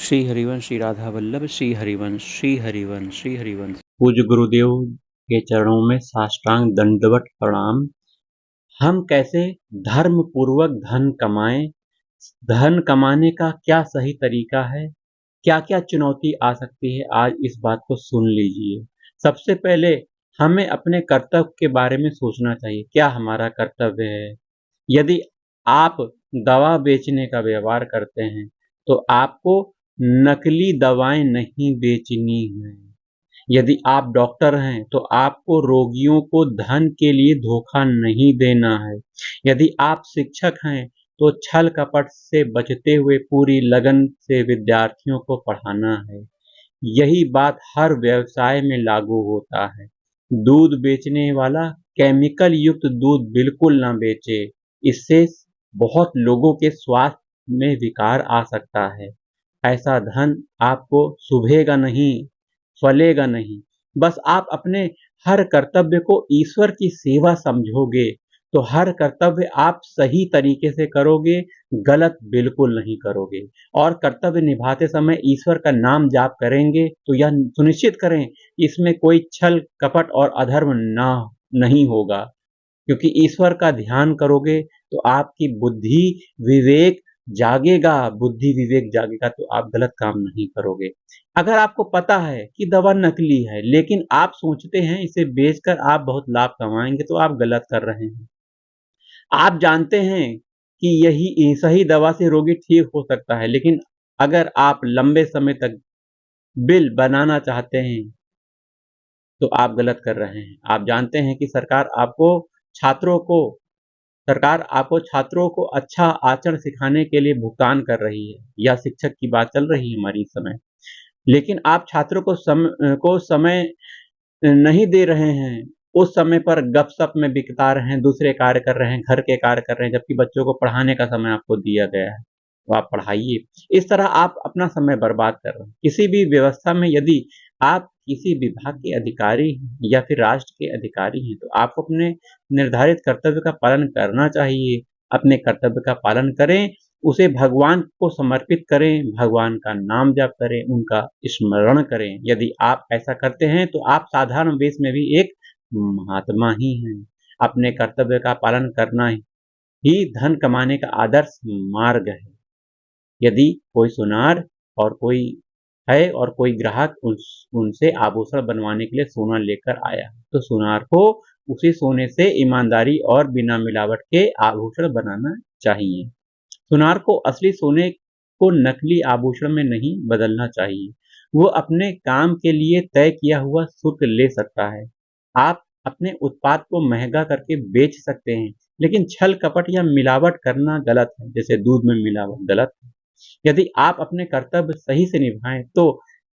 श्री हरिवंश श्री राधा वल्लभ श्री हरिवंश श्री हरिवंश श्री हरिवंश। पूज्य गुरुदेव के चरणों में साष्टांग दंडवत प्रणाम। हम कैसे धर्म पूर्वक धन कमाएं, धन कमाने का क्या सही तरीका है, क्या क्या चुनौती आ सकती है, आज इस बात को सुन लीजिए। सबसे पहले हमें अपने कर्तव्य के बारे में सोचना चाहिए, क्या हमारा कर्तव्य है। यदि आप दवा बेचने का व्यवहार करते हैं तो आपको नकली दवाएं नहीं बेचनी है। यदि आप डॉक्टर हैं तो आपको रोगियों को धन के लिए धोखा नहीं देना है। यदि आप शिक्षक हैं तो छल कपट से बचते हुए पूरी लगन से विद्यार्थियों को पढ़ाना है। यही बात हर व्यवसाय में लागू होता है। दूध बेचने वाला केमिकल युक्त दूध बिल्कुल ना बेचे, इससे बहुत लोगों के स्वास्थ्य में विकार आ सकता है। ऐसा धन आपको शुभेगा नहीं, फलेगा नहीं। बस आप अपने हर कर्तव्य को ईश्वर की सेवा समझोगे तो हर कर्तव्य आप सही तरीके से करोगे, गलत बिल्कुल नहीं करोगे। और कर्तव्य निभाते समय ईश्वर का नाम जाप करेंगे तो यह सुनिश्चित करें इसमें कोई छल कपट और अधर्म ना नहीं होगा, क्योंकि ईश्वर का ध्यान करोगे तो आपकी बुद्धि विवेक जागेगा। बुद्धि विवेक जागेगा तो आप गलत काम नहीं करोगे। अगर आपको पता है कि दवा नकली है लेकिन आप सोचते हैं इसे बेचकर आप बहुत लाभ कमाएंगे, तो आप गलत कर रहे हैं। आप जानते हैं कि यही सही दवा से रोगी ठीक हो सकता है, लेकिन अगर आप लंबे समय तक बिल बनाना चाहते हैं तो आप गलत कर रहे हैं। आप जानते हैं कि सरकार आपको छात्रों को अच्छा आचरण सिखाने के लिए भुगतान कर रही है। यह शिक्षक की बात चल रही है हमारी इस समय। लेकिन आप छात्रों को समय नहीं दे रहे हैं। उस समय पर गपशप में बिता रहे हैं, दूसरे कार्य कर रहे हैं, घर के कार्य कर रहे हैं, जबकि बच्चों को पढ़ाने का समय आपको दिया गया है, तो आप पढ़ाइए। इस तरह आप अपना समय बर्बाद कर रहे हैं। किसी भी व्यवस्था में यदि आप किसी विभाग के अधिकारी हैं या फिर राष्ट्र के अधिकारी हैं, तो आपको अपने निर्धारित कर्तव्य का पालन करना चाहिए। अपने कर्तव्य का पालन करें, उसे भगवान को समर्पित करें, भगवान का नाम जाप करें, उनका स्मरण करें। यदि आप ऐसा करते हैं तो आप साधारण वेश में भी एक महात्मा ही हैं। अपने कर्तव्य का पालन करना ही धन कमाने का आदर्श मार्ग है। यदि कोई सुनार और कोई है और कोई ग्राहक उनसे आभूषण बनवाने के लिए सोना लेकर आया, तो सुनार को उसी सोने से ईमानदारी और बिना मिलावट के आभूषण बनाना चाहिए। सुनार को असली सोने को नकली आभूषण में नहीं बदलना चाहिए। वो अपने काम के लिए तय किया हुआ शुल्क ले सकता है। आप अपने उत्पाद को महंगा करके बेच सकते हैं, लेकिन छल कपट या मिलावट करना गलत है। जैसे दूध में मिलावट गलत है। यदि आप अपने कर्तव्य सही से निभाएं तो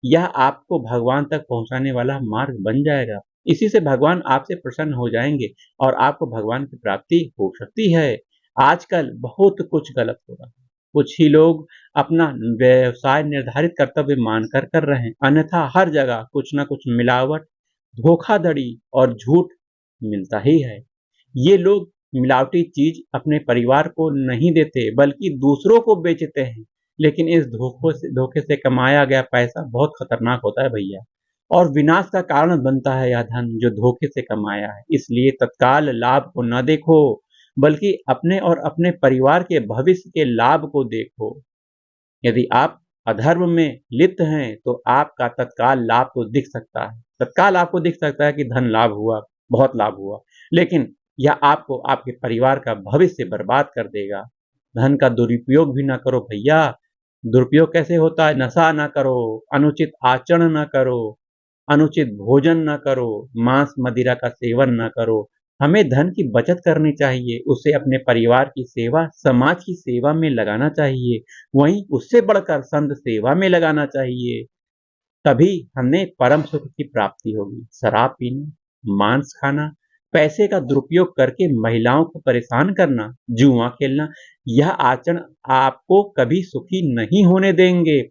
यह आपको भगवान तक पहुंचाने वाला मार्ग बन जाएगा। इसी से भगवान आपसे प्रसन्न हो जाएंगे और आपको भगवान की प्राप्ति हो सकती है। आजकल बहुत कुछ गलत हो रहा है। कुछ ही लोग अपना व्यवसाय निर्धारित कर्तव्य मानकर कर रहे हैं, अन्यथा हर जगह कुछ ना कुछ मिलावट, धोखाधड़ी और झूठ मिलता ही है। ये लोग मिलावटी चीज अपने परिवार को नहीं देते बल्कि दूसरों को बेचते हैं। लेकिन इस धोखे से कमाया गया पैसा बहुत खतरनाक होता है भैया, और विनाश का कारण बनता है यह धन जो धोखे से कमाया है। इसलिए तत्काल लाभ को न देखो, बल्कि अपने और अपने परिवार के भविष्य के लाभ को देखो। यदि आप अधर्म में लिप्त हैं तो आपका तत्काल लाभ तो दिख सकता है, तत्काल आपको दिख सकता है कि धन लाभ हुआ, बहुत लाभ हुआ, लेकिन यह आपको आपके परिवार का भविष्य बर्बाद कर देगा। धन का दुरुपयोग भी ना करो भैया। दुरुपयोग कैसे होता है? नशा ना करो, अनुचित आचरण ना करो, अनुचित भोजन न करो, मांस मदिरा का सेवन न करो। हमें धन की बचत करनी चाहिए, उसे अपने परिवार की सेवा, समाज की सेवा में लगाना चाहिए। वहीं उससे बढ़कर संत सेवा में लगाना चाहिए। तभी हमें परम सुख की प्राप्ति होगी। शराब पीना, मांस खाना, पैसे का दुरुपयोग करके महिलाओं को परेशान करना, जुआ खेलना, यह आचरण आपको कभी सुखी नहीं होने देंगे।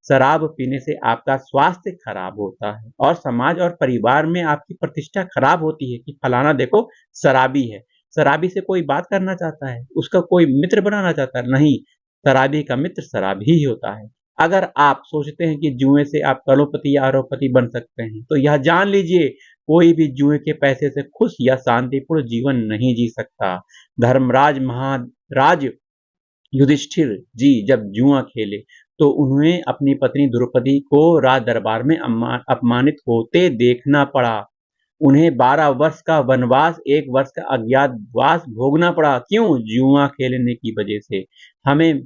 शराब पीने से आपका स्वास्थ्य खराब होता है और समाज और परिवार में आपकी प्रतिष्ठा खराब होती है कि फलाना देखो शराबी है। शराबी से कोई बात करना चाहता है, उसका कोई मित्र बनाना चाहता है? नहीं, शराबी का मित्र शराबी ही होता है। अगर आप सोचते हैं कि जुए से आप करोड़पति या अरबपति बन सकते हैं, तो यह जान लीजिए कोई भी जुए के पैसे से खुश या शांतिपूर्ण जीवन नहीं जी सकता। धर्मराज महाराज युधिष्ठिर जी जब जुआ खेले तो उन्हें अपनी पत्नी द्रौपदी को राज दरबार में अपमानित होते देखना पड़ा। उन्हें 12 वर्ष का वनवास, 1 वर्ष का अज्ञातवास भोगना पड़ा। क्यों? जुआ खेलने की वजह से। हमें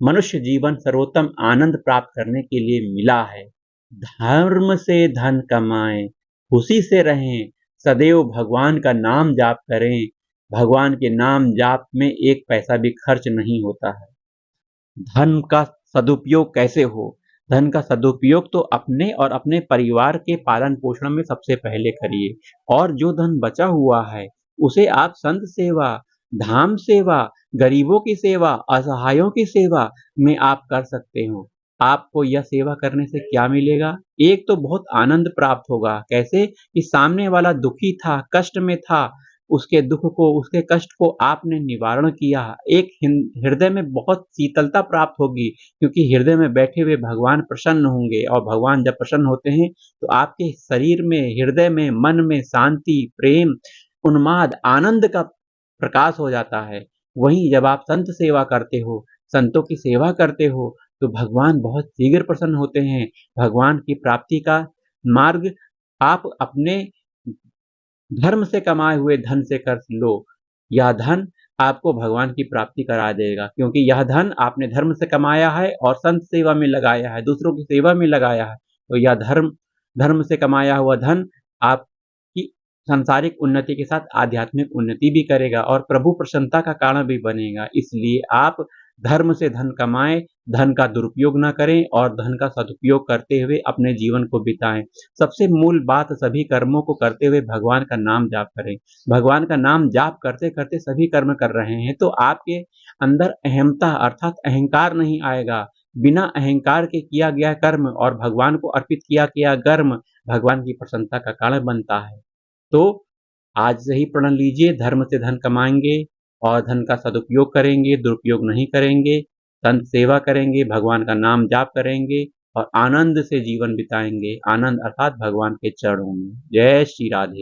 मनुष्य जीवन सर्वोत्तम आनंद प्राप्त करने के लिए मिला है। धर्म से धन कमाएं, खुशी से रहें, सदैव भगवान का नाम जाप करें। भगवान के नाम जाप में 1 पैसा भी खर्च नहीं होता है। धन का सदुपयोग कैसे हो? धन का सदुपयोग तो अपने और अपने परिवार के पालन पोषण में सबसे पहले करिए, और जो धन बचा हुआ है उसे आप संत सेवा, धाम सेवा, गरीबों की सेवा, असहायों की सेवा में आप कर सकते हो। आपको यह सेवा करने से क्या मिलेगा? एक तो बहुत आनंद प्राप्त होगा। कैसे? कि सामने वाला दुखी था, कष्ट में था, उसके दुख को, उसके कष्ट को आपने निवारण किया। एक हृदय में बहुत शीतलता प्राप्त होगी, क्योंकि हृदय में बैठे हुए भगवान प्रसन्न होंगे, और भगवान जब प्रसन्न होते हैं तो आपके शरीर में, हृदय में, मन में शांति, प्रेम, उन्माद, आनंद का प्रकाश हो जाता है। वहीं जब आप संत सेवा करते हो, संतों की सेवा करते हो, तो भगवान बहुत शीघ्र प्रसन्न होते हैं। भगवान की प्राप्ति का मार्ग आप अपने धर्म से कमाए हुए धन से कर लो। यह धन आपको भगवान की प्राप्ति करा देगा, क्योंकि यह धन आपने धर्म से कमाया है और संत सेवा में लगाया है, दूसरों की सेवा में लगाया है। तो यह धर्म धर्म से कमाया हुआ धन आपकी सांसारिक उन्नति के साथ आध्यात्मिक उन्नति भी करेगा और प्रभु प्रसन्नता का कारण भी बनेगा। इसलिए आप धर्म से धन कमाएं, धन का दुरुपयोग ना करें और धन का सदुपयोग करते हुए अपने जीवन को बिताएं। सबसे मूल बात, सभी कर्मों को करते हुए भगवान का नाम जाप करें। भगवान का नाम जाप करते करते सभी कर्म कर रहे हैं तो आपके अंदर अहमता अर्थात अहंकार नहीं आएगा। बिना अहंकार के किया गया कर्म और भगवान को अर्पित किया गया कर्म भगवान की प्रसन्नता का कारण बनता है। तो आज से ही प्रण लीजिए, धर्म से धन कमाएंगे और धन का सदुपयोग करेंगे, दुरुपयोग नहीं करेंगे, संत सेवा करेंगे, भगवान का नाम जाप करेंगे और आनंद से जीवन बिताएंगे। आनंद अर्थात भगवान के चरणों में। जय श्री राधे।